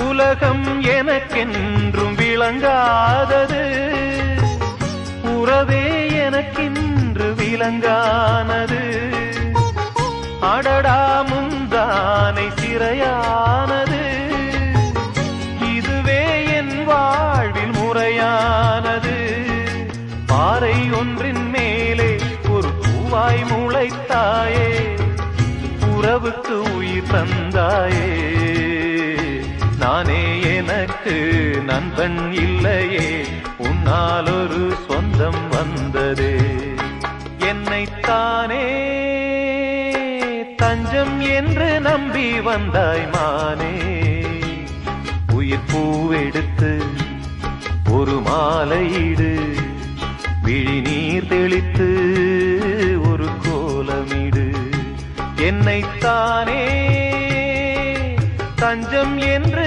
உலகம் எனக்கென்றும் விளங்காதது, உறவே எனக்கென்று விளங்கானது. அடடா முந்தானை சிறையானது, இதுவே என் வாழ்வில் முறையானது. பாறை ஒன்றின் மேலே ஒரு பூவாய் முளைத்தாயே, உறவுக்கு உயிர் தந்தாயே. நானே எனக்கு நண்பன் இல்லையே, உன்னால் ஒரு சொந்தம் வந்ததே. என்னைத்தானே தஞ்சம் என்று நம்பி வந்தாய் மானே. உயிர் பூவெடுத்து ஒரு மாலையிடு, விழி நீர் தெளித்து